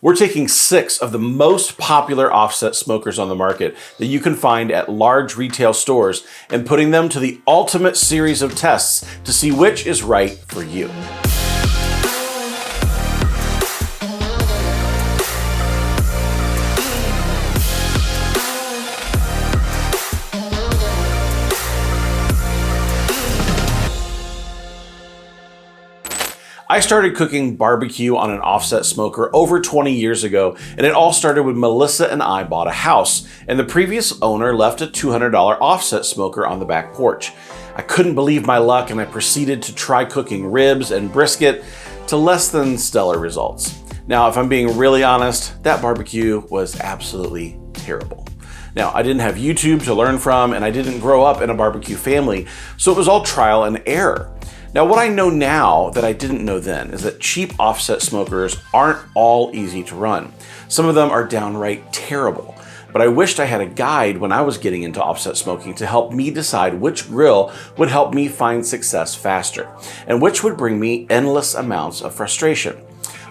We're taking 6 of the most popular offset smokers on the market that you can find at large retail stores and putting them to the ultimate series of tests to see which is right for you. I started cooking barbecue on an offset smoker over 20 years ago, and it all started when Melissa and I bought a house, and the previous owner left a $200 offset smoker on the back porch. I couldn't believe my luck, and I proceeded to try cooking ribs and brisket to less than stellar results. Now, if I'm being really honest, that barbecue was absolutely terrible. Now, I didn't have YouTube to learn from, and I didn't grow up in a barbecue family, so it was all trial and error. Now, what I know now that I didn't know then is that cheap offset smokers aren't all easy to run. Some of them are downright terrible, but I wished I had a guide when I was getting into offset smoking to help me decide which grill would help me find success faster and which would bring me endless amounts of frustration.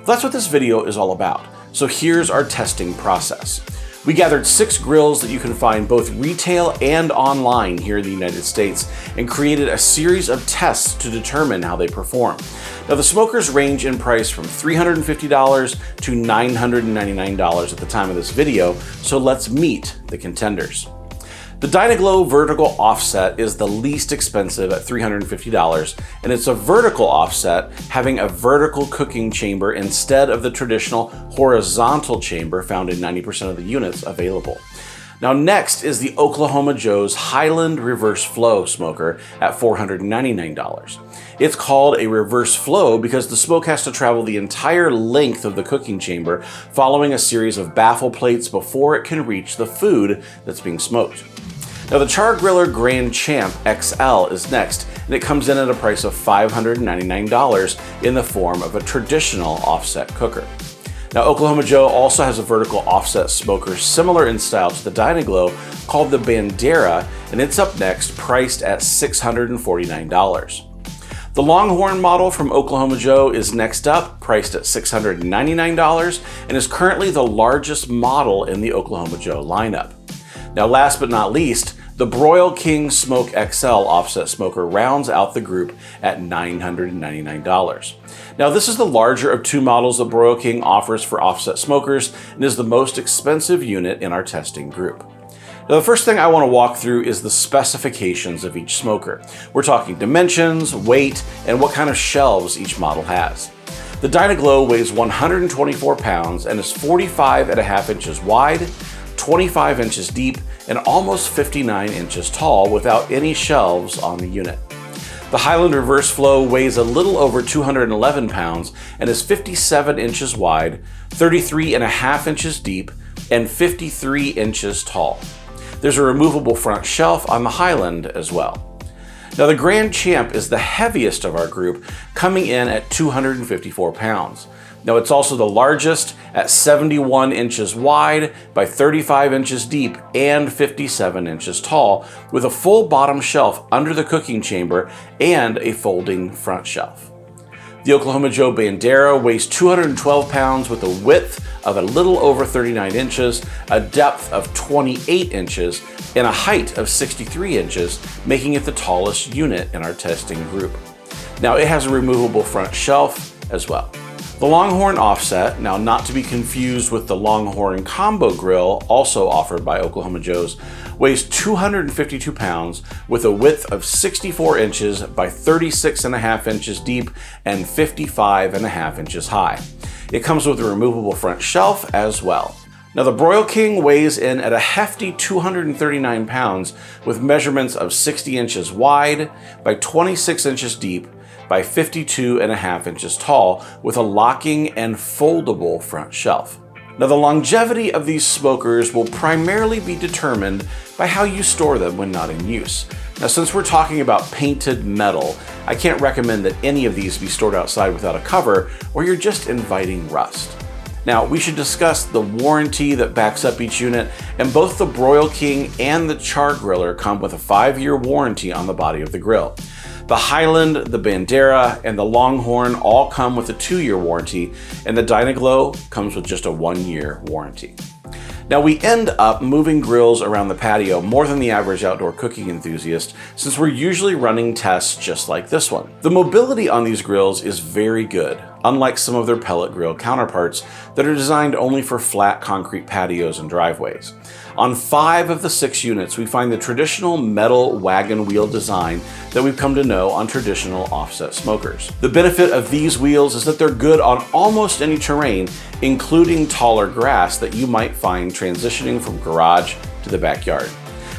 That's what this video is all about. So here's our testing process. We gathered 6 grills that you can find both retail and online here in the United States and created a series of tests to determine how they perform. Now, the smokers range in price from $350 to $999 at the time of this video, so let's meet the contenders. The Dynaglow vertical offset is the least expensive at $350, and it's a vertical offset having a vertical cooking chamber instead of the traditional horizontal chamber found in 90% of the units available. Now, next is the Oklahoma Joe's Highland Reverse Flow smoker at $499. It's called a reverse flow because the smoke has to travel the entire length of the cooking chamber following a series of baffle plates before it can reach the food that's being smoked. Now, the Char Griller Grand Champ XL is next, and it comes in at a price of $599 in the form of a traditional offset cooker. Now, Oklahoma Joe also has a vertical offset smoker similar in style to the Dynaglow called the Bandera, and it's up next, priced at $649. The Longhorn model from Oklahoma Joe is next up, priced at $699, and is currently the largest model in the Oklahoma Joe lineup. Now, last but not least, the Broil King Smoke XL offset smoker rounds out the group at $999. Now, this is the larger of 2 models that Broil King offers for offset smokers and is the most expensive unit in our testing group. Now, the first thing I want to walk through is the specifications of each smoker. We're talking dimensions, weight, and what kind of shelves each model has. The Dynaglow weighs 124 pounds and is 45.5 inches wide, 25 inches deep, and almost 59 inches tall without any shelves on the unit. The Highland Reverse Flow weighs a little over 211 pounds and is 57 inches wide, 33.5 inches deep, and 53 inches tall. There's a removable front shelf on the Highland as well. Now, the Grand Champ is the heaviest of our group, coming in at 254 pounds. Now, it's also the largest at 71 inches wide by 35 inches deep and 57 inches tall, with a full bottom shelf under the cooking chamber and a folding front shelf. The Oklahoma Joe Bandera weighs 212 pounds with a width of a little over 39 inches, a depth of 28 inches, and a height of 63 inches, making it the tallest unit in our testing group. Now, it has a removable front shelf as well. The Longhorn offset, now not to be confused with the Longhorn Combo Grill, also offered by Oklahoma Joe's, weighs 252 pounds with a width of 64 inches by 36.5 inches deep and 55.5 inches high. It comes with a removable front shelf as well. Now, the Broil King weighs in at a hefty 239 pounds with measurements of 60 inches wide by 26 inches deep by 52.5 inches tall with a locking and foldable front shelf. Now, the longevity of these smokers will primarily be determined by how you store them when not in use. Now, since we're talking about painted metal, I can't recommend that any of these be stored outside without a cover, or you're just inviting rust. Now, we should discuss the warranty that backs up each unit, and both the Broil King and the Char Griller come with a 5-year warranty on the body of the grill. The Highland, the Bandera, and the Longhorn all come with a 2-year warranty, and the Dynaglow comes with just a 1-year warranty. Now we end up moving grills around the patio more than the average outdoor cooking enthusiast, since we're usually running tests just like this one. The mobility on these grills is very good, unlike some of their pellet grill counterparts that are designed only for flat concrete patios and driveways. On 5 of the 6 units, we find the traditional metal wagon wheel design that we've come to know on traditional offset smokers. The benefit of these wheels is that they're good on almost any terrain, including taller grass that you might find transitioning from garage to the backyard.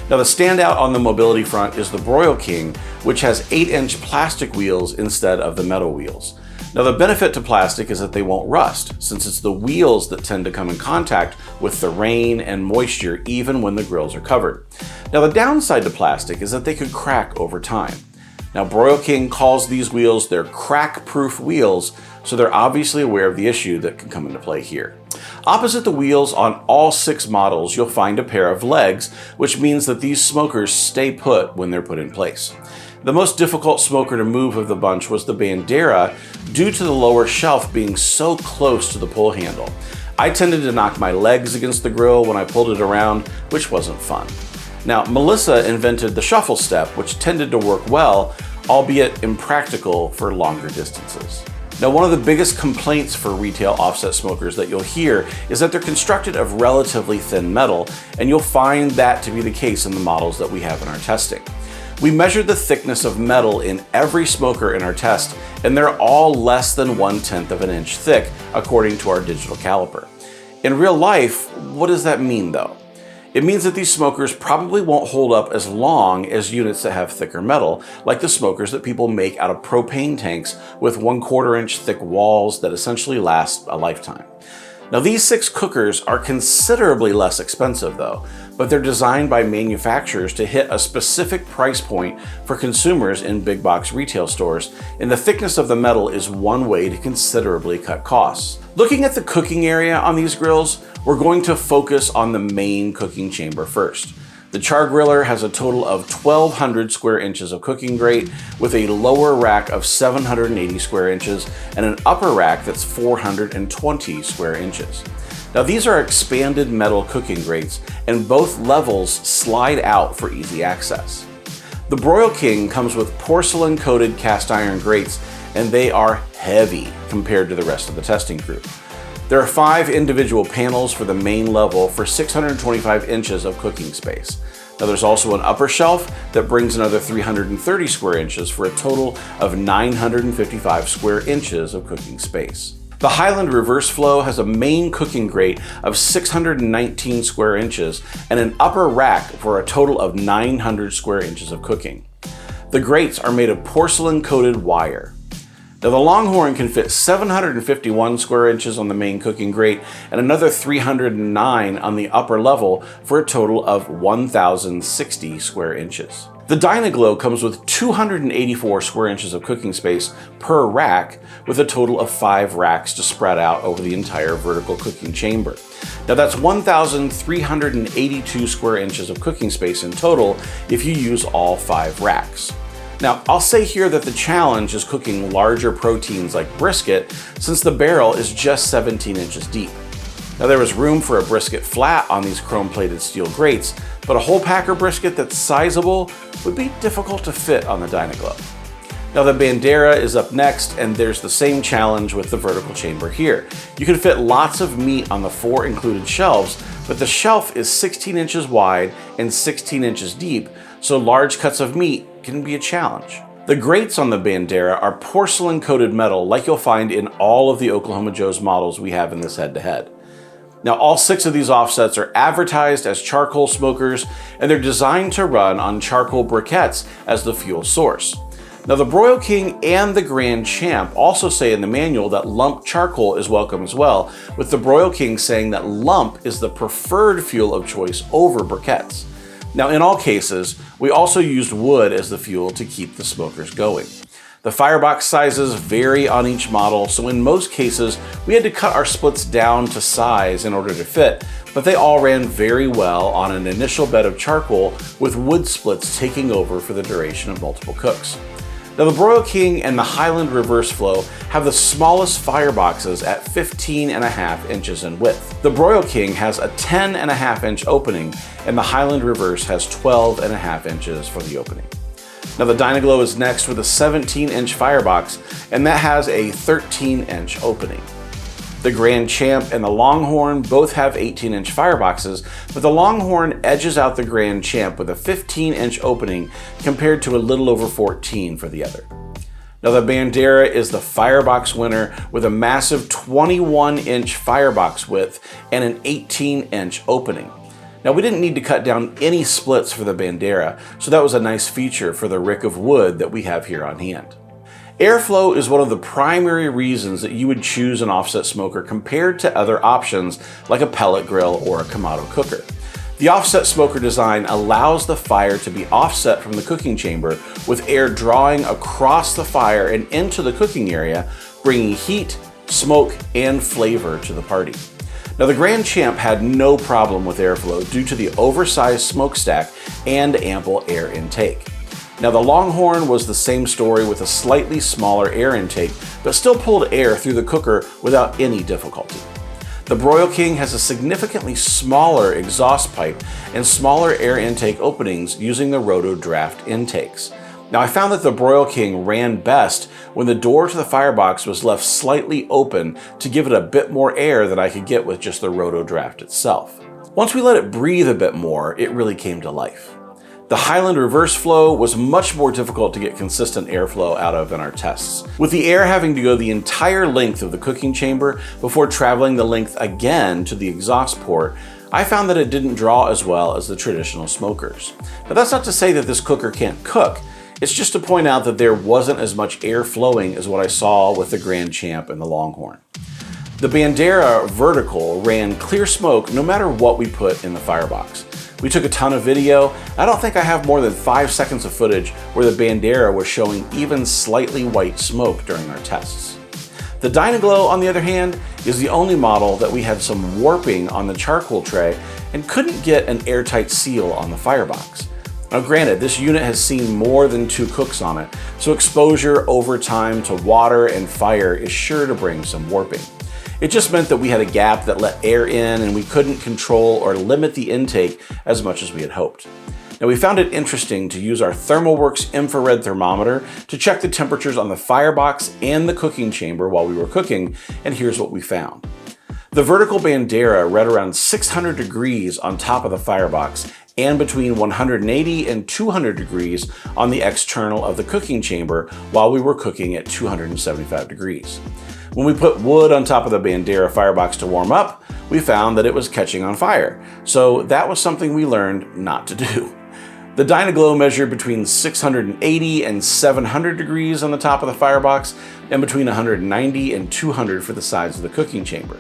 Now the standout on the mobility front is the Broil King, which has 8-inch plastic wheels instead of the metal wheels. Now the benefit to plastic is that they won't rust, since it's the wheels that tend to come in contact with the rain and moisture even when the grills are covered. Now the downside to plastic is that they could crack over time. Now Broil King calls these wheels their crack-proof wheels, so they're obviously aware of the issue that can come into play here. Opposite the wheels on all 6 models, you'll find a pair of legs, which means that these smokers stay put when they're put in place. The most difficult smoker to move of the bunch was the Bandera, due to the lower shelf being so close to the pull handle. I tended to knock my legs against the grill when I pulled it around, which wasn't fun. Now, Melissa invented the shuffle step, which tended to work well, albeit impractical for longer distances. Now, one of the biggest complaints for retail offset smokers that you'll hear is that they're constructed of relatively thin metal, and you'll find that to be the case in the models that we have in our testing. We measured the thickness of metal in every smoker in our test, and they're all less than 1/10 of an inch thick, according to our digital caliper. In real life, what does that mean though? It means that these smokers probably won't hold up as long as units that have thicker metal, like the smokers that people make out of propane tanks with 1/4 inch thick walls that essentially last a lifetime. Now these 6 cookers are considerably less expensive though, but they're designed by manufacturers to hit a specific price point for consumers in big box retail stores, and the thickness of the metal is one way to considerably cut costs. Looking at the cooking area on these grills, we're going to focus on the main cooking chamber first. The char griller has a total of 1,200 square inches of cooking grate, with a lower rack of 780 square inches and an upper rack that's 420 square inches. Now these are expanded metal cooking grates, and both levels slide out for easy access. The Broil King comes with porcelain coated cast iron grates, and they are heavy compared to the rest of the testing crew. There are 5 individual panels for the main level for 625 inches of cooking space. Now there's also an upper shelf that brings another 330 square inches for a total of 955 square inches of cooking space. The Highland Reverse Flow has a main cooking grate of 619 square inches and an upper rack for a total of 900 square inches of cooking. The grates are made of porcelain coated wire. Now the Longhorn can fit 751 square inches on the main cooking grate and another 309 on the upper level for a total of 1,060 square inches. The Dynaglow comes with 284 square inches of cooking space per rack, with a total of 5 racks to spread out over the entire vertical cooking chamber. Now that's 1,382 square inches of cooking space in total if you use all 5 racks. Now, I'll say here that the challenge is cooking larger proteins like brisket, since the barrel is just 17 inches deep. Now there was room for a brisket flat on these chrome-plated steel grates, but a whole packer brisket that's sizable would be difficult to fit on the Dynaglow. Now the Bandera is up next, and there's the same challenge with the vertical chamber here. You can fit lots of meat on the 4 included shelves, but the shelf is 16 inches wide and 16 inches deep, so large cuts of meat can be a challenge. The grates on the Bandera are porcelain coated metal like you'll find in all of the Oklahoma Joe's models we have in this head-to-head. Now all 6 of these offsets are advertised as charcoal smokers, and they're designed to run on charcoal briquettes as the fuel source. Now the Broil King and the Grand Champ also say in the manual that lump charcoal is welcome as well, with the Broil King saying that lump is the preferred fuel of choice over briquettes. Now in all cases, we also used wood as the fuel to keep the smokers going. The Firebox sizes vary on each model, so in most cases, we had to cut our splits down to size in order to fit, but they all ran very well on an initial bed of charcoal, with wood splits taking over for the duration of multiple cooks. Now the Broil King and the Highland Reverse Flow have the smallest fireboxes at 15.5 inches in width. The Broil King has a 10.5 inch opening, and the Highland Reverse has 12.5 inches for the opening. Now the Dynaglow is next with a 17-inch firebox, and that has a 13-inch opening. The Grand Champ and the Longhorn both have 18-inch fireboxes, but the Longhorn edges out the Grand Champ with a 15-inch opening compared to a little over 14 for the other. Now the Bandera is the firebox winner with a massive 21-inch firebox width and an 18-inch opening. Now we didn't need to cut down any splits for the Bandera, so that was a nice feature for the rick of wood that we have here on hand. Airflow is one of the primary reasons that you would choose an offset smoker compared to other options like a pellet grill or a Kamado cooker. The offset smoker design allows the fire to be offset from the cooking chamber, with air drawing across the fire and into the cooking area, bringing heat, smoke, and flavor to the party. Now the Grand Champ had no problem with airflow due to the oversized smokestack and ample air intake. Now the Longhorn was the same story with a slightly smaller air intake, but still pulled air through the cooker without any difficulty. The Broil King has a significantly smaller exhaust pipe and smaller air intake openings using the Roto Draft intakes. Now I found that the Broil King ran best when the door to the firebox was left slightly open to give it a bit more air than I could get with just the Roto Draft itself. Once we let it breathe a bit more, it really came to life. The Highland Reverse Flow was much more difficult to get consistent airflow out of in our tests, with the air having to go the entire length of the cooking chamber before traveling the length again to the exhaust port. I found that it didn't draw as well as the traditional smokers. Now that's not to say that this cooker can't cook, it's just to point out that there wasn't as much air flowing as what I saw with the Grand Champ and the Longhorn. The Bandera Vertical ran clear smoke no matter what we put in the firebox. We took a ton of video. I don't think I have more than 5 seconds of footage where the Bandera was showing even slightly white smoke during our tests. The Dynaglow, on the other hand, is the only model that we had some warping on the charcoal tray and couldn't get an airtight seal on the firebox. Now granted, this unit has seen more than 2 cooks on it, so exposure over time to water and fire is sure to bring some warping. It just meant that we had a gap that let air in and we couldn't control or limit the intake as much as we had hoped. Now we found it interesting to use our ThermoWorks infrared thermometer to check the temperatures on the firebox and the cooking chamber while we were cooking, and here's what we found. The vertical Bandera read around 600 degrees on top of the firebox and between 180 and 200 degrees on the external of the cooking chamber while we were cooking at 275 degrees. When we put wood on top of the Bandera firebox to warm up, we found that it was catching on fire, so that was something we learned not to do. The Dynaglow measured between 680 and 700 degrees on the top of the firebox and between 190 and 200 for the sides of the cooking chamber.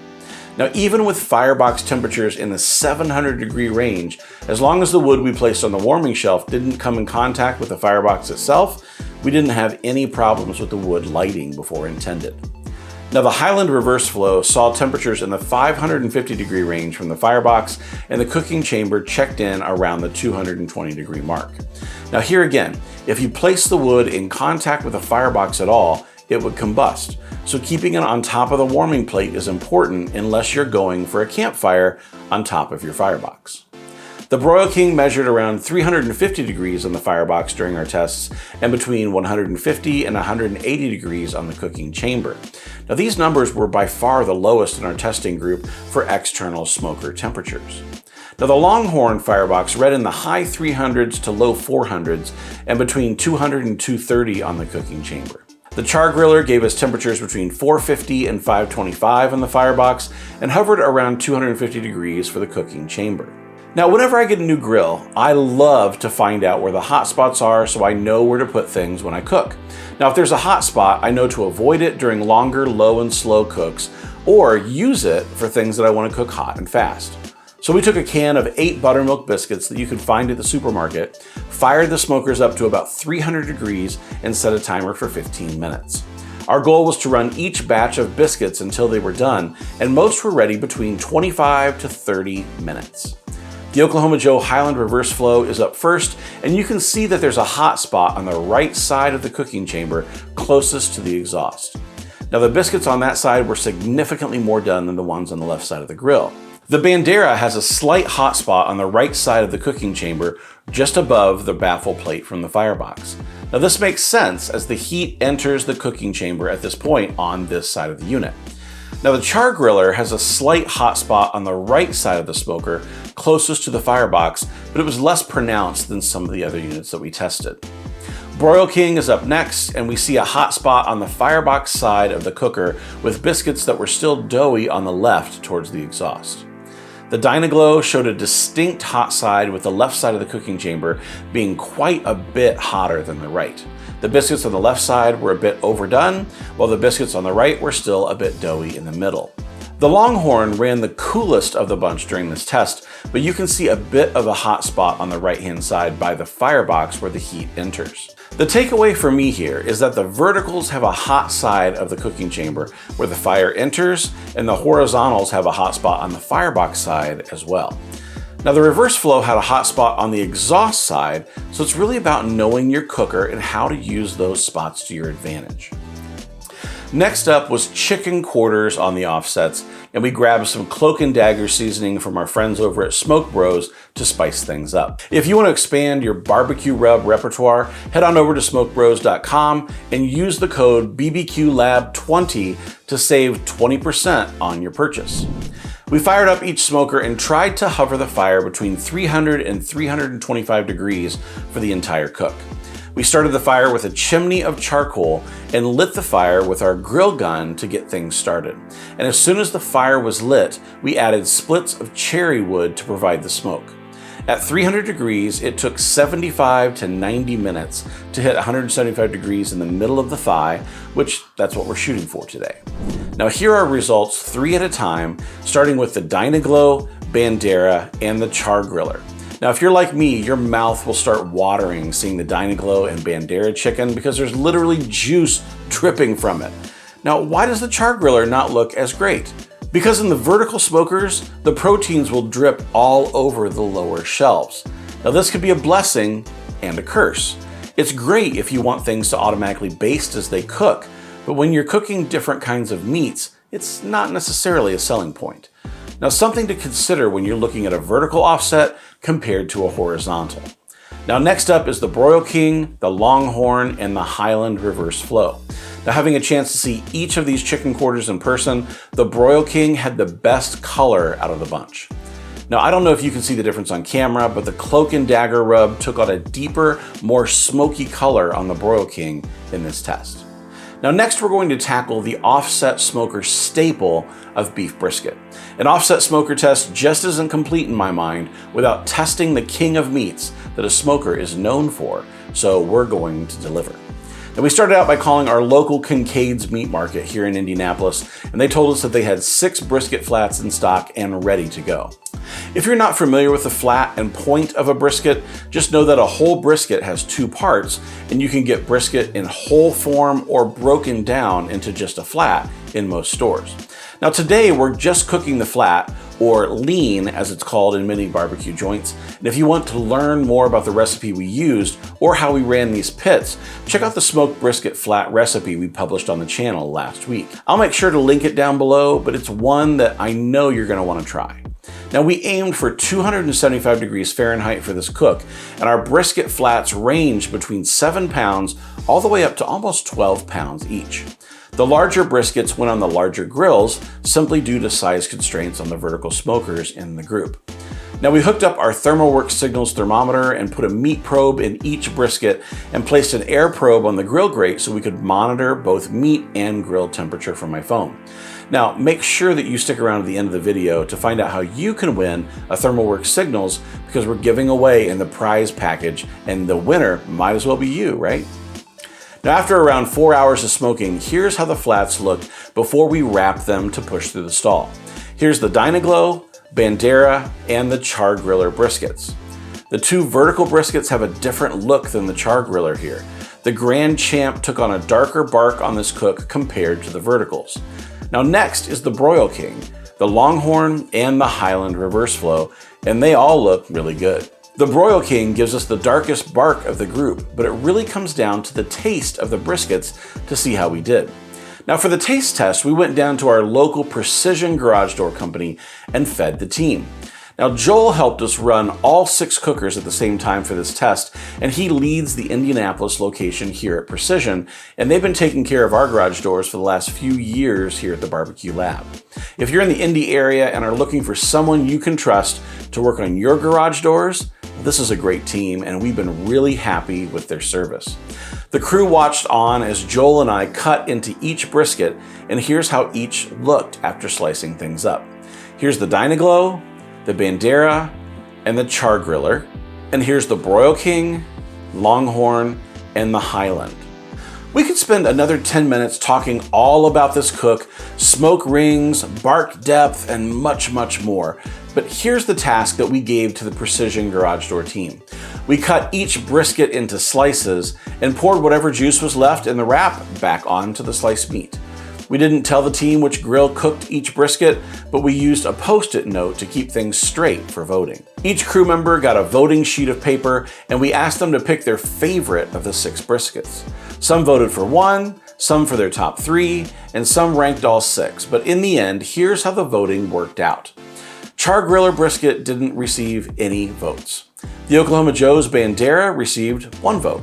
Now, even with firebox temperatures in the 700 degree range, as long as the wood we placed on the warming shelf didn't come in contact with the firebox itself, we didn't have any problems with the wood lighting before intended. Now the Highland Reverse Flow saw temperatures in the 550 degree range from the firebox, and the cooking chamber checked in around the 220 degree mark. Now here again, if you place the wood in contact with the firebox at all, it would combust. So keeping it on top of the warming plate is important unless you're going for a campfire on top of your firebox. The Broil King measured around 350 degrees on the firebox during our tests and between 150 and 180 degrees on the cooking chamber. Now these numbers were by far the lowest in our testing group for external smoker temperatures. Now the Longhorn firebox read in the high 300s to low 400s and between 200 and 230 on the cooking chamber. The Char Griller gave us temperatures between 450 and 525 on the firebox and hovered around 250 degrees for the cooking chamber. Now, whenever I get a new grill, I love to find out where the hot spots are so I know where to put things when I cook. Now, if there's a hot spot, I know to avoid it during longer low and slow cooks or use it for things that I want to cook hot and fast. So we took a can of 8 buttermilk biscuits that you could find at the supermarket, fired the smokers up to about 300 degrees, and set a timer for 15 minutes. Our goal was to run each batch of biscuits until they were done, and most were ready between 25 to 30 minutes. The Oklahoma Joe Highland reverse flow is up first, and you can see that there's a hot spot on the right side of the cooking chamber closest to the exhaust. Now the biscuits on that side were significantly more done than the ones on the left side of the grill. The Bandera has a slight hot spot on the right side of the cooking chamber, just above the baffle plate from the Firebox. Now this makes sense as the heat enters the cooking chamber at this point on this side of the unit. Now the char griller has a slight hot spot on the right side of the smoker, closest to the Firebox, but it was less pronounced than some of the other units that we tested. Broil King is up next, and we see a hot spot on the Firebox side of the cooker with biscuits that were still doughy on the left towards the exhaust. The Dynaglow showed a distinct hot side with the left side of the cooking chamber being quite a bit hotter than the right. The biscuits on the left side were a bit overdone, while the biscuits on the right were still a bit doughy in the middle. The Longhorn ran the coolest of the bunch during this test, but you can see a bit of a hot spot on the right-hand side by the Firebox where the heat enters. The takeaway for me here is that the verticals have a hot side of the cooking chamber where the fire enters, and the horizontals have a hot spot on the Firebox side as well. Now the reverse flow had a hot spot on the exhaust side, so it's really about knowing your cooker and how to use those spots to your advantage. Next up was chicken quarters on the offsets, and we grabbed some cloak and dagger seasoning from our friends over at Smoke Bros to spice things up. If you want to expand your barbecue rub repertoire, head on over to smokebros.com and use the code BBQLab20 to save 20% on your purchase. We fired up each smoker and tried to hover the fire between 300 and 325 degrees for the entire cook. We started the fire with a chimney of charcoal and lit the fire with our grill gun to get things started. And as soon as the fire was lit, we added splits of cherry wood to provide the smoke. At 300 degrees, it took 75 to 90 minutes to hit 175 degrees in the middle of the thigh, which that's what we're shooting for today. Now here are results 3 at a time, starting with the Dynaglow, Bandera, and the char griller. Now, if you're like me, your mouth will start watering seeing the Dynaglow and Bandera chicken because there's literally juice dripping from it. Now, why does the char griller not look as great? Because in the vertical smokers, the proteins will drip all over the lower shelves. Now, this could be a blessing and a curse. It's great if you want things to automatically baste as they cook, but when you're cooking different kinds of meats, it's not necessarily a selling point. Now, something to consider when you're looking at a vertical offset compared to a horizontal. Now, next up is the Broil King, the Longhorn, and the Highland reverse flow. Now, having a chance to see each of these chicken quarters in person, the Broil King had the best color out of the bunch. Now, I don't know if you can see the difference on camera, but the cloak and dagger rub took on a deeper, more smoky color on the Broil King in this test. Now next we're going to tackle the offset smoker staple of beef brisket. An offset smoker test just isn't complete in my mind without testing the king of meats that a smoker is known for, so we're going to deliver. Now we started out by calling our local Kincaid's Meat Market here in Indianapolis, and they told us that they had 6 brisket flats in stock and ready to go. If you're not familiar with the flat and point of a brisket, just know that a whole brisket has 2 parts, and you can get brisket in whole form or broken down into just a flat in most stores. Now today we're just cooking the flat, or lean as it's called in many barbecue joints. And if you want to learn more about the recipe we used or how we ran these pits, check out the smoked brisket flat recipe we published on the channel last week. I'll make sure to link it down below, but it's one that I know you're going to want to try. Now we aimed for 275 degrees Fahrenheit for this cook, and our brisket flats range between 7 pounds all the way up to almost 12 pounds each. The larger briskets went on the larger grills simply due to size constraints on the vertical smokers in the group. Now we hooked up our ThermoWorks Signals thermometer and put a meat probe in each brisket and placed an air probe on the grill grate so we could monitor both meat and grill temperature from my phone. Now make sure that you stick around to the end of the video to find out how you can win a ThermoWorks Signals, because we're giving away in the prize package and the winner might as well be you, right? Now after around 4 hours of smoking, here's how the flats looked before we wrapped them to push through the stall. Here's the Dynaglow, Bandera, and the char griller briskets. The 2 vertical briskets have a different look than the char griller here. The Grand Champ took on a darker bark on this cook compared to the verticals. Now next is the Broil King. the Longhorn, and the Highland reverse flow, and they all look really good. The Broil King gives us the darkest bark of the group, but it really comes down to the taste of the briskets to see how we did. Now for the taste test, we went down to our local precision garage door company and fed the team. Now Joel helped us run all 6 cookers at the same time for this test, and he leads the Indianapolis location here at Precision, and they've been taking care of our garage doors for the last few years here at the BBQ Lab. If you're in the Indy area and are looking for someone you can trust to work on your garage doors, this is a great team, and we've been really happy with their service. The crew watched on as Joel and I cut into each brisket, and here's how each looked after slicing things up. Here's the Dynaglow, the Bandera, and the Char Griller, and here's the Broil King, Longhorn, and the Highland. We could spend another 10 minutes talking all about this cook, smoke rings, bark depth, and much, much more. But here's the task that we gave to the Precision Garage Door team. We cut each brisket into slices and poured whatever juice was left in the wrap back onto the sliced meat. We didn't tell the team which grill cooked each brisket, but we used a Post-it note to keep things straight for voting. Each crew member got a voting sheet of paper, and we asked them to pick their favorite of the 6 briskets. Some voted for 1, some for their top 3, and some ranked all 6, but in the end, here's how the voting worked out. Char Griller brisket didn't receive any votes. The Oklahoma Joe's Bandera received 1 vote.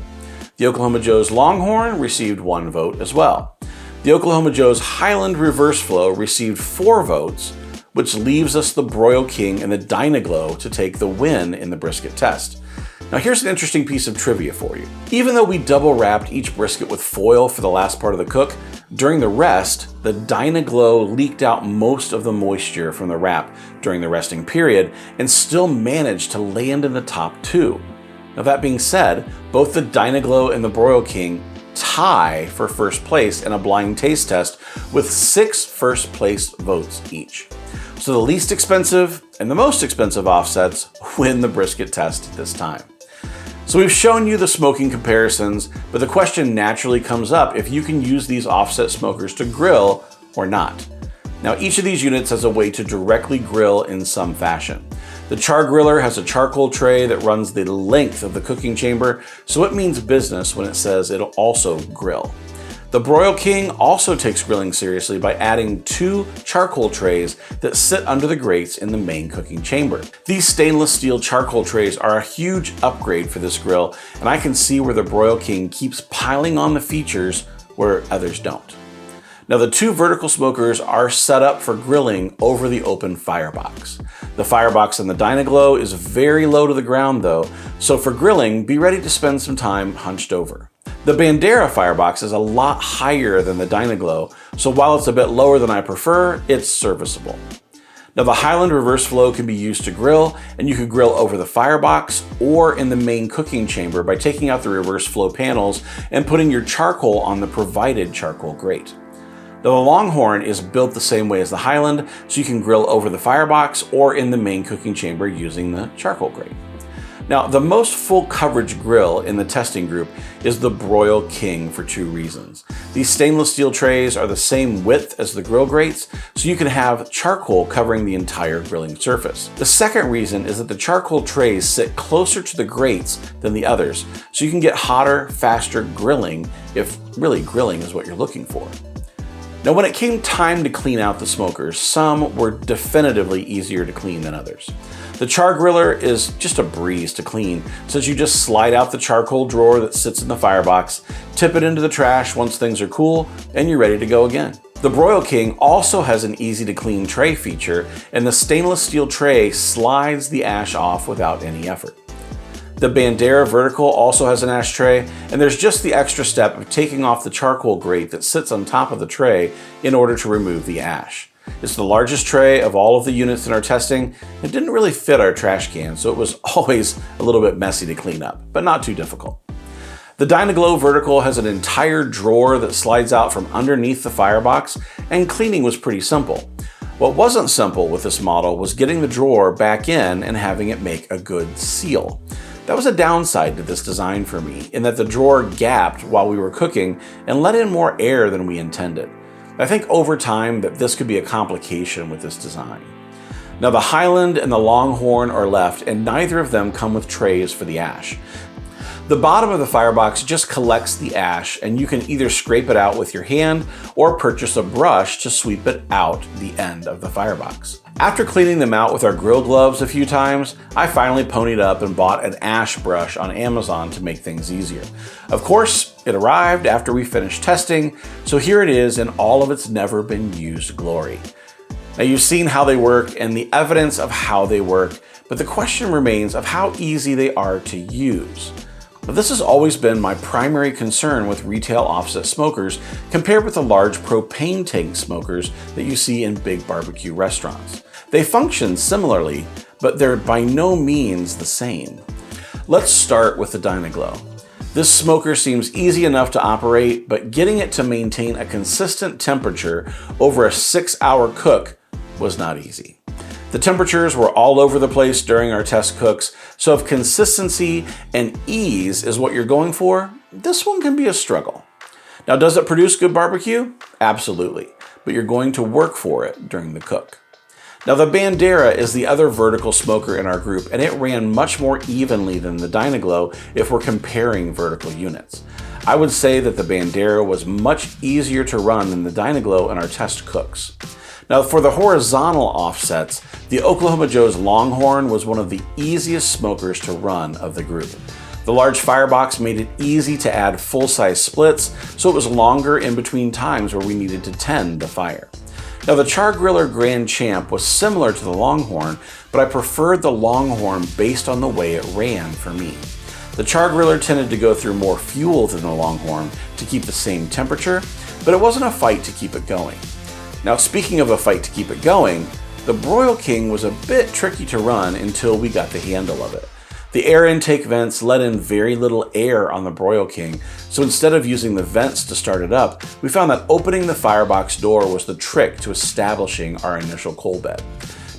The Oklahoma Joe's Longhorn received 1 vote as well. The Oklahoma Joe's Highland Reverse Flow received 4 votes, which leaves us the Broil King and the Dynaglow to take the win in the brisket test. Now here's an interesting piece of trivia for you. Even though we double wrapped each brisket with foil for the last part of the cook, during the rest, the Dynaglow leaked out most of the moisture from the wrap during the resting period and still managed to land in the top 2. Now that being said, both the Dynaglow and the Broil King tie for first place in a blind taste test with 6 first place votes each. So the least expensive and the most expensive offsets win the brisket test this time. So we've shown you the smoking comparisons, but the question naturally comes up if you can use these offset smokers to grill or not. Now each of these units has a way to directly grill in some fashion. The Char Griller has a charcoal tray that runs the length of the cooking chamber, so it means business when it says it'll also grill. The Broil King also takes grilling seriously by adding 2 charcoal trays that sit under the grates in the main cooking chamber. These stainless steel charcoal trays are a huge upgrade for this grill, and I can see where the Broil King keeps piling on the features where others don't. Now the 2 vertical smokers are set up for grilling over the open firebox. The firebox in the Dynaglow is very low to the ground though, so for grilling, be ready to spend some time hunched over. The Bandera firebox is a lot higher than the Dynaglow, so while it's a bit lower than I prefer, it's serviceable. Now the Highland Reverse Flow can be used to grill, and you could grill over the firebox or in the main cooking chamber by taking out the reverse flow panels and putting your charcoal on the provided charcoal grate. Now the Longhorn is built the same way as the Highland, so you can grill over the firebox or in the main cooking chamber using the charcoal grate. Now, the most full coverage grill in the testing group is the Broil King for 2 reasons. These stainless steel trays are the same width as the grill grates, so you can have charcoal covering the entire grilling surface. The second reason is that the charcoal trays sit closer to the grates than the others, so you can get hotter, faster grilling if really grilling is what you're looking for. Now, when it came time to clean out the smokers, some were definitively easier to clean than others. The Char Griller is just a breeze to clean, since you just slide out the charcoal drawer that sits in the firebox, tip it into the trash once things are cool, and you're ready to go again. The Broil King also has an easy to clean tray feature, and the stainless steel tray slides the ash off without any effort. The Bandera Vertical also has an ashtray, and there's just the extra step of taking off the charcoal grate that sits on top of the tray in order to remove the ash. It's the largest tray of all of the units in our testing. It didn't really fit our trash can, so it was always a little bit messy to clean up, but not too difficult. The Dynaglow Vertical has an entire drawer that slides out from underneath the firebox, and cleaning was pretty simple. What wasn't simple with this model was getting the drawer back in and having it make a good seal. That was a downside to this design for me, in that the drawer gapped while we were cooking and let in more air than we intended. I think over time that this could be a complication with this design. Now the Highland and the Longhorn are left, and neither of them come with trays for the ash. The bottom of the Firebox just collects the ash, and you can either scrape it out with your hand or purchase a brush to sweep it out the end of the Firebox. After cleaning them out with our grill gloves a few times, I finally ponied up and bought an ash brush on Amazon to make things easier. Of course, it arrived after we finished testing, so here it is in all of its never been used glory. Now you've seen how they work and the evidence of how they work, but the question remains of how easy they are to use. But this has always been my primary concern with retail offset smokers compared with the large propane tank smokers that you see in big barbecue restaurants. They function similarly, but they're by no means the same. Let's start with the Dynaglow. This smoker seems easy enough to operate, but getting it to maintain a consistent temperature over a 6-hour cook was not easy. The temperatures were all over the place during our test cooks, so if consistency and ease is what you're going for, this one can be a struggle. Now, does it produce good barbecue? Absolutely, but you're going to work for it during the cook. Now, the Bandera is the other vertical smoker in our group, and it ran much more evenly than the Dynaglow if we're comparing vertical units. I would say that the Bandera was much easier to run than the Dynaglow in our test cooks. Now, for the horizontal offsets, the Oklahoma Joe's Longhorn was one of the easiest smokers to run of the group. The large Firebox made it easy to add full-size splits, so it was longer in between times where we needed to tend the fire. Now, the Char-Griller Grand Champ was similar to the Longhorn, but I preferred the Longhorn based on the way it ran for me. The Char-Griller tended to go through more fuel than the Longhorn to keep the same temperature, but it wasn't a fight to keep it going. Now, speaking of a fight to keep it going, the Broil King was a bit tricky to run until we got the handle of it. The air intake vents let in very little air on the Broil King, so instead of using the vents to start it up, we found that opening the Firebox door was the trick to establishing our initial coal bed.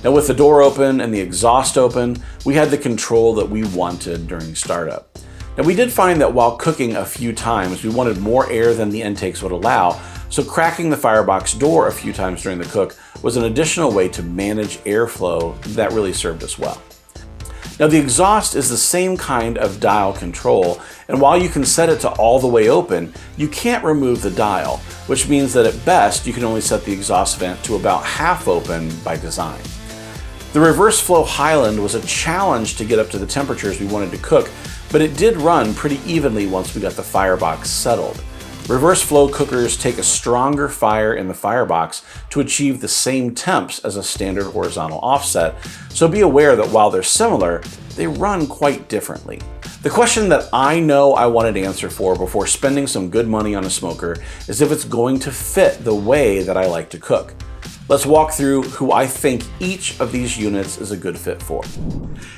Now, with the door open and the exhaust open, we had the control that we wanted during startup. Now, we did find that while cooking a few times, we wanted more air than the intakes would allow, so cracking the Firebox door a few times during the cook was an additional way to manage airflow that really served us well. Now, the exhaust is the same kind of dial control, and while you can set it to all the way open, you can't remove the dial, which means that at best you can only set the exhaust vent to about half open by design. The reverse flow Highland was a challenge to get up to the temperatures we wanted to cook, but it did run pretty evenly once we got the Firebox settled. Reverse flow cookers take a stronger fire in the Firebox to achieve the same temps as a standard horizontal offset, so be aware that while they're similar, they run quite differently. The question that I know I want an answer for before spending some good money on a smoker is if it's going to fit the way that I like to cook. Let's walk through who I think each of these units is a good fit for.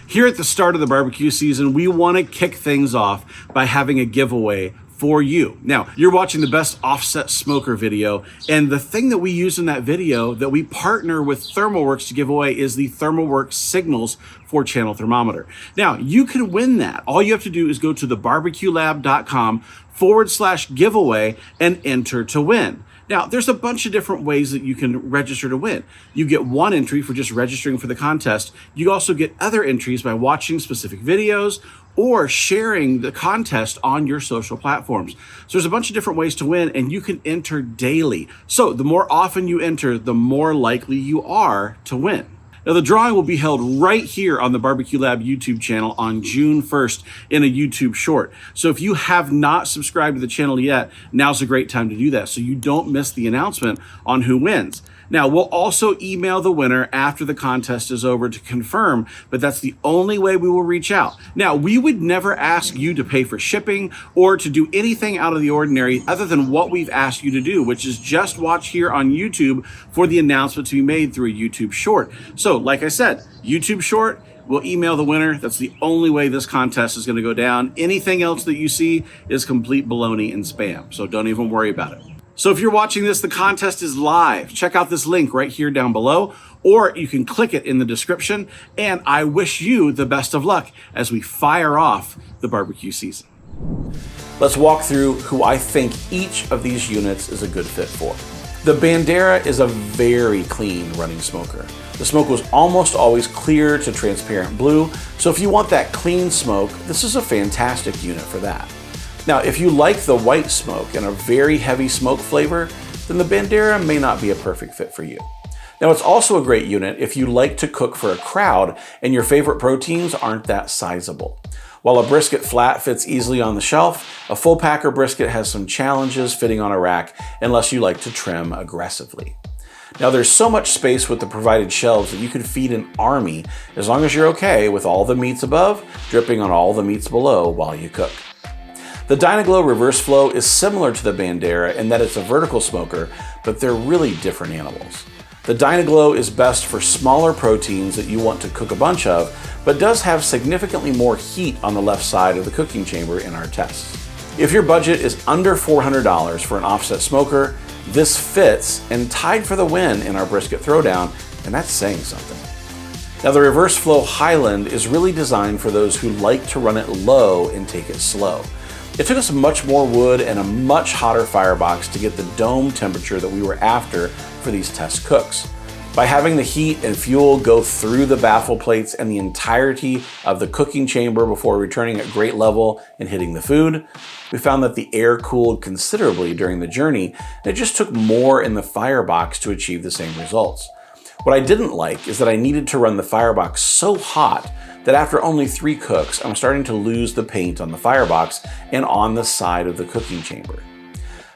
Here at the start of the barbecue season, we want to kick things off by having a giveaway for you. Now, you're watching the best offset smoker video, and the thing that we use in that video that we partner with Thermoworks to give away is the Thermoworks Signals 4-channel thermometer. Now, you can win that. All you have to do is go to thebarbecuelab.com/giveaway and enter to win. Now, there's a bunch of different ways that you can register to win. You get one entry for just registering for the contest. You also get other entries by watching specific videos or sharing the contest on your social platforms. So there's a bunch of different ways to win, and you can enter daily. So the more often you enter, the more likely you are to win. Now, the drawing will be held right here on the BBQ Lab YouTube channel on June 1st in a YouTube short. So if you have not subscribed to the channel yet, now's a great time to do that so you don't miss the announcement on who wins. Now, we'll also email the winner after the contest is over to confirm, but that's the only way we will reach out. Now, we would never ask you to pay for shipping or to do anything out of the ordinary other than what we've asked you to do, which is just watch here on YouTube for the announcement to be made through a YouTube short. So, like I said, YouTube short, we'll email the winner. That's the only way this contest is going to go down. Anything else that you see is complete baloney and spam, so don't even worry about it. So if you're watching this, the contest is live. Check out this link right here down below, or you can click it in the description. And I wish you the best of luck as we fire off the barbecue season. Let's walk through who I think each of these units is a good fit for. The Bandera is a very clean running smoker. The smoke was almost always clear to transparent blue, so if you want that clean smoke, this is a fantastic unit for that. Now, if you like the white smoke and a very heavy smoke flavor, then the Bandera may not be a perfect fit for you. Now, it's also a great unit if you like to cook for a crowd and your favorite proteins aren't that sizable. While a brisket flat fits easily on the shelf, a full packer brisket has some challenges fitting on a rack unless you like to trim aggressively. Now, there's so much space with the provided shelves that you could feed an army as long as you're okay with all the meats above dripping on all the meats below while you cook. The Dynaglow Reverse Flow is similar to the Bandera in that it's a vertical smoker, but they're really different animals. The Dynaglow is best for smaller proteins that you want to cook a bunch of, but does have significantly more heat on the left side of the cooking chamber in our tests. If your budget is under $400 for an offset smoker, this fits and tied for the win in our brisket throwdown, and that's saying something. Now, the Reverse Flow Highland is really designed for those who like to run it low and take it slow. It took us much more wood and a much hotter firebox to get the dome temperature that we were after for these test cooks. By having the heat and fuel go through the baffle plates and the entirety of the cooking chamber before returning at grate level and hitting the food, we found that the air cooled considerably during the journey, and it just took more in the firebox to achieve the same results. What I didn't like is that I needed to run the firebox so hot that after only 3 cooks, I'm starting to lose the paint on the firebox and on the side of the cooking chamber.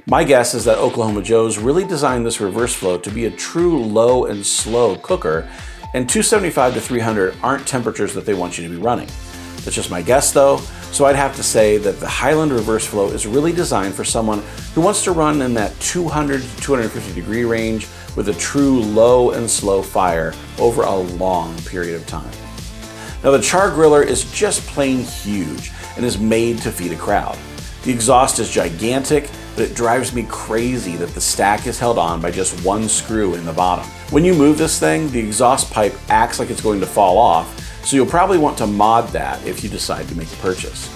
My guess is that Oklahoma Joe's really designed this reverse flow to be a true low and slow cooker, and 275 to 300 aren't temperatures that they want you to be running. That's just my guess though, so I'd have to say that the Highland Reverse Flow is really designed for someone who wants to run in that 200 to 250 degree range with a true low and slow fire over a long period of time. Now, the char griller is just plain huge and is made to feed a crowd. The exhaust is gigantic, but it drives me crazy that the stack is held on by just one screw in the bottom. When you move this thing, the exhaust pipe acts like it's going to fall off, so you'll probably want to mod that if you decide to make a purchase.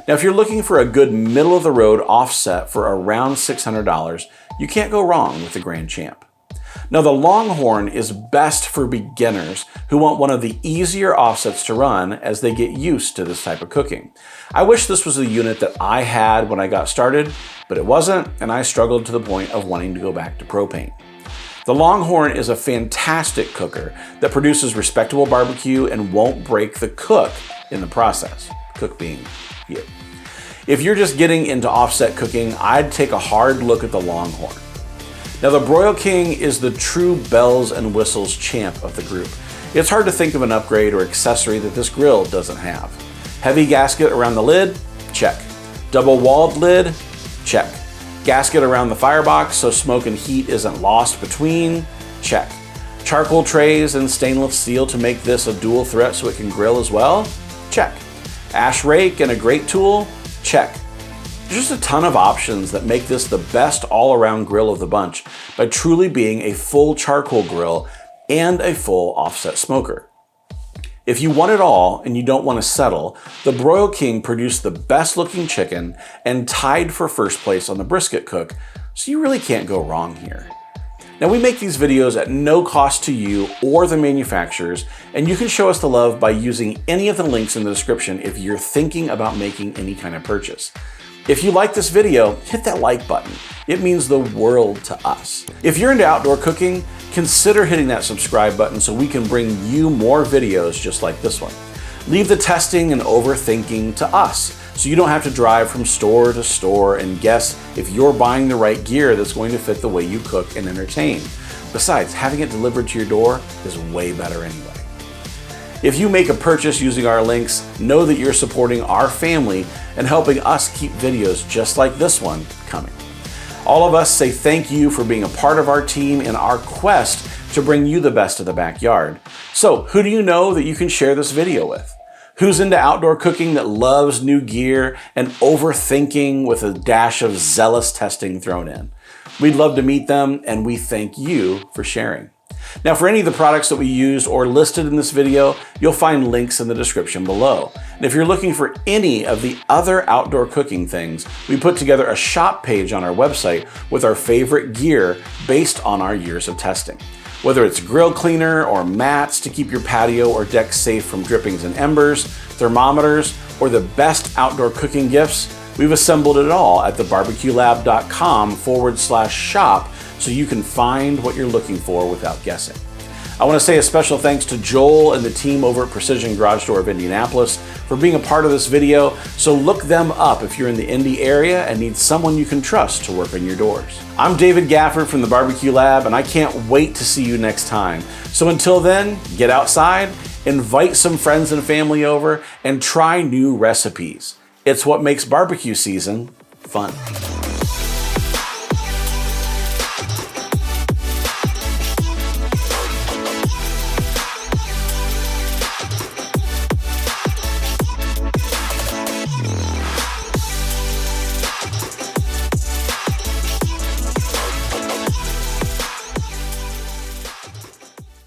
Now, if you're looking for a good middle-of-the-road offset for around $600, you can't go wrong with the Grand Champ. Now, the Longhorn is best for beginners who want one of the easier offsets to run as they get used to this type of cooking. I wish this was a unit that I had when I got started, but it wasn't, and I struggled to the point of wanting to go back to propane. The Longhorn is a fantastic cooker that produces respectable barbecue and won't break the cook in the process, cook being you. If you're just getting into offset cooking, I'd take a hard look at the Longhorn. Now, the Broil King is the true bells and whistles champ of the group. It's hard to think of an upgrade or accessory that this grill doesn't have. Heavy gasket around the lid? Check. Double walled lid? Check. Gasket around the firebox so smoke and heat isn't lost between? Check. Charcoal trays and stainless steel to make this a dual threat so it can grill as well? Check. Ash rake and a grate tool? Check. There's just a ton of options that make this the best all-around grill of the bunch by truly being a full charcoal grill and a full offset smoker. If you want it all and you don't want to settle, the Broil King produced the best looking chicken and tied for first place on the brisket cook, so you really can't go wrong here. Now, we make these videos at no cost to you or the manufacturers, and you can show us the love by using any of the links in the description if you're thinking about making any kind of purchase. If you like this video, hit that like button. It means the world to us. If you're into outdoor cooking, consider hitting that subscribe button so we can bring you more videos just like this one. Leave the testing and overthinking to us so you don't have to drive from store to store and guess if you're buying the right gear that's going to fit the way you cook and entertain. Besides, having it delivered to your door is way better anyway. If you make a purchase using our links, know that you're supporting our family and helping us keep videos just like this one coming. All of us say thank you for being a part of our team in our quest to bring you the best of the backyard. So, who do you know that you can share this video with? Who's into outdoor cooking that loves new gear and overthinking with a dash of zealous testing thrown in? We'd love to meet them, and we thank you for sharing. Now, for any of the products that we used or listed in this video, you'll find links in the description below. And if you're looking for any of the other outdoor cooking things, we put together a shop page on our website with our favorite gear based on our years of testing. Whether it's grill cleaner or mats to keep your patio or deck safe from drippings and embers, thermometers, or the best outdoor cooking gifts, we've assembled it all at thebarbecuelab.com/shop so you can find what you're looking for without guessing. I want to say a special thanks to Joel and the team over at Precision Garage Door of Indianapolis for being a part of this video, so look them up if you're in the Indy area and need someone you can trust to work on your doors. I'm David Gafford from the BBQ Lab, and I can't wait to see you next time. So until then, get outside, invite some friends and family over, and try new recipes. It's what makes barbecue season fun.